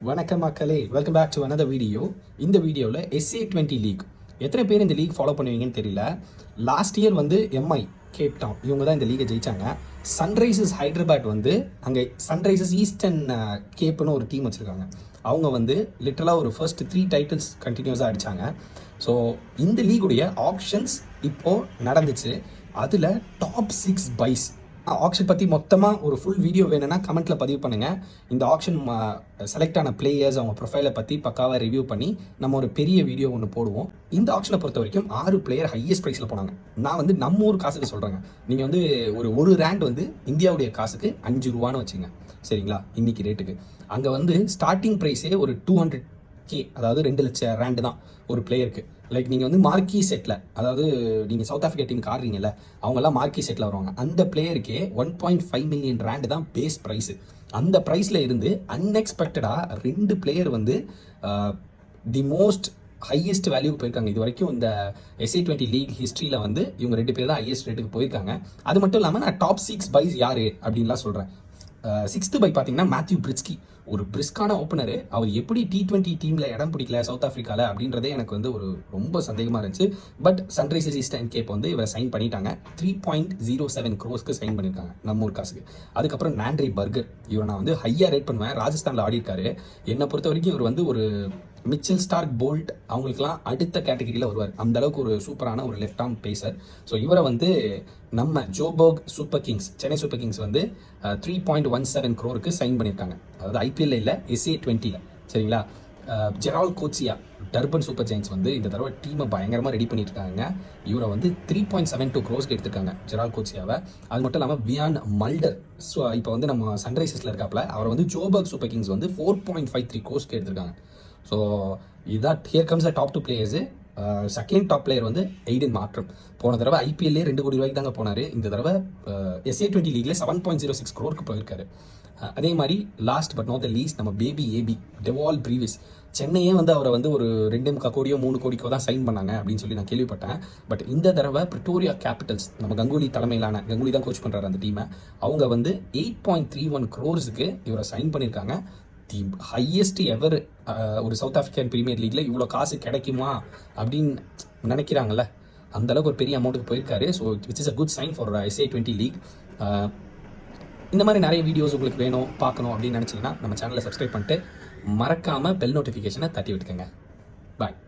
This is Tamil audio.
வணக்கம் மக்களே, welcome back to another video. இந்த வீடியோவில் SA20 லீக் எத்தனை பேர் இந்த லீக் ஃபாலோ பண்ணுவீங்கன்னு தெரியல. லாஸ்ட் இயர் வந்து எம்ஐ கேப் டவுன் இவங்க தான் இந்த லீகை ஜெயிச்சாங்க. சன்ரைசர்ஸ் ஹைதராபாத் வந்து அங்கே சன்ரைசர்ஸ் ஈஸ்டர்ன் கேப்னு ஒரு டீம் வச்சுருக்காங்க. அவங்க வந்து லிட்டரலாக ஒரு ஃபர்ஸ்ட் 3 டைட்டில்ஸ் கண்டினியூஸாக அடித்தாங்க. ஸோ இந்த லீகுடைய ஆப்ஷன்ஸ் இப்போது நடந்துச்சு. அதில் டாப் 6 பைஸ் ஆக்ஷன் பற்றி மொத்தமாக ஒரு ஃபுல் வீடியோ வேணும்னா கமெண்ட்டில் பதிவு பண்ணுங்கள். இந்த ஆக்ஷன் செலக்ட் ஆன பிளேயர்ஸ் அவங்க ப்ரொஃபைலை பற்றி பக்காவாக ரிவ்யூ பண்ணி நம்ம ஒரு பெரிய வீடியோ ஒன்று போடுவோம். இந்த ஆக்ஷனை பொறுத்த வரைக்கும் 6 பிளேயர் ஹையஸ்ட் ப்ரைஸில் போனாங்க. நான் வந்து நம்ம ஊர் காசுக்கு சொல்கிறேங்க. நீங்கள் வந்து ஒரு ரேண்ட் வந்து இந்தியாவுடைய காசுக்கு 5 ரூபான்னு வச்சுங்க, சரிங்களா? இன்னைக்கு ரேட்டுக்கு அங்கே வந்து ஸ்டார்டிங் ப்ரைஸே ஒரு 200K, அதாவது 2 லட்சம் ரேண்டு தான் ஒரு பிளேயருக்கு. லைக் நீங்கள் வந்து மார்க்கி செட்டில், அதாவது நீங்கள் சவுத் ஆஃப்ரிக்கா டீமுக்கு ஆடுறீங்கல்ல, அவங்கெல்லாம் மார்க்கி செட்டில் வருவாங்க. அந்த பிளேயருக்கே 1.5 மில்லியன் ரேண்டு தான் பேஸ் ப்ரைஸு. அந்த ப்ரைஸில் இருந்து அன்எக்ஸ்பெக்டடாக 2 பிளேயர் வந்து தி மோஸ்ட் ஹையஸ்ட் வேல்யூக்கு போயிருக்காங்க. இது வரைக்கும் இந்த SA20 லீக் ஹிஸ்ட்ரியில் வந்து இவங்க 2 பேர் தான் ஹையஸ்ட் ரேட்டுக்கு போயிருக்காங்க. அது மட்டும் இல்லாமல் நான் டாப் 6 பைஸ் யார் அப்படின்லாம் சொல்கிறேன். 6th பை பார்த்தீங்கன்னா மேத்யூ பிரிட்ஸ்கி, ஒரு பிரிஸ்கான ஓப்பனர். அவர் எப்படி T20 டீமில் இடம் பிடிக்கல சவுத் ஆஃப்ரிக்காவில் அப்படின்றதே எனக்கு வந்து ஒரு ரொம்ப சந்தேகமாக இருந்துச்சு. பட் சன்ரைசர்ஸ் ஈஸ்டர்ன் கேப் வந்து இவரை சைன் பண்ணிட்டாங்க. 3.07 crores சைன் பண்ணியிருக்காங்க நம்ம ஊர் காசுக்கு. அதுக்கப்புறம் நாண்ட்ரி பர்கர், இவரை நான் வந்து ஹையாக ரேட் பண்ணுவேன். ராஜஸ்தானில் ஆடிருக்காரு. என்னை பொறுத்த வரைக்கும் இவர் வந்து ஒரு மிச்சல் ஸ்டார்க் போல்ட் அவங்களுக்குலாம் அடுத்த கேட்டகரியில் வருவார். அந்த அளவுக்கு ஒரு சூப்பரான ஒரு லெஃப்ட் ஆர்ம் பேசர். ஸோ இவரை வந்து நம்ம Joburg super Kings, Chennai super Kings வந்து 3.17 crore சைன் பண்ணியிருக்காங்க. அதாவது IPL இல்லை, SA20ல, சரிங்களா? ஜெரால் கோச்சியா, டர்பன் சூப்பர் ஜெயின்ஸ் வந்து இந்த தடவை டீமை பயங்கரமாக ரெடி பண்ணிட்டு இருக்காங்க. இவரை வந்து 3.72 crores எடுத்திருக்காங்க ஜெரால் கோச்சியாவை. அது மட்டும் இல்லாமல் வியான் மல்டர், ஸோ இப்போ வந்து நம்ம சன்ரைசர்ஸில் இருக்காப்புல, அவர் வந்து ஜோபர்க் சூப்பர் கிங்ஸ் வந்து 4.53 crores எடுத்திருக்காங்க. ஸோ இதான் here comes top 2 players. Second top player வந்து எய்டன் மார்க்ரம். போன தடவை IPL 2 கோடி ரூபாய்க்கு தாங்க போனார். இந்த தடவை SA20 லீக்ல 7.06 crore போயிருக்காரு. அதே மாதிரி last but not the least நம்ம பேபி ஏபி டெவால் பிரீவிஸ். சென்னையே வந்து அவரை வந்து ஒரு 2.25 கோடியோ 3 கோடிக்கோ தான் சைன் பண்ணாங்க அப்படின்னு சொல்லி நான் கேள்விப்பட்டேன். பட் இந்த தடவை பிரிட்டோரியா கேபிட்டல்ஸ், நம்ம கங்குலி தலைமையிலான, கங்குலி தான் கோச் பண்ணுறாரு அந்த டீமை, அவங்க வந்து 8.31 crores இவரை சைன் பண்ணியிருக்காங்க. தி ஹையஸ்ட் எவர் ஒரு சவுத் ஆஃப்ரிக்கன் பிரீமியர் லீக்ல இவ்வளோ காசு கிடைக்குமா அப்படின்னு நினைக்கிறாங்கல்ல, அந்த அளவுக்கு ஒரு பெரிய அமௌண்ட்டுக்கு போயிருக்காரு. So which is a good sign for SA20 league. இந்த மாதிரி நிறைய வீடியோஸ் உங்களுக்கு வேணும், பார்க்கணும் அப்படின்னு நினச்சிங்கன்னா நம்ம சேனலை சப்ஸ்கிரைப் பண்ணிட்டு மறக்காமல் பெல் நோட்டிஃபிகேஷனை தட்டி விட்டுக்கோங்க. பாய்.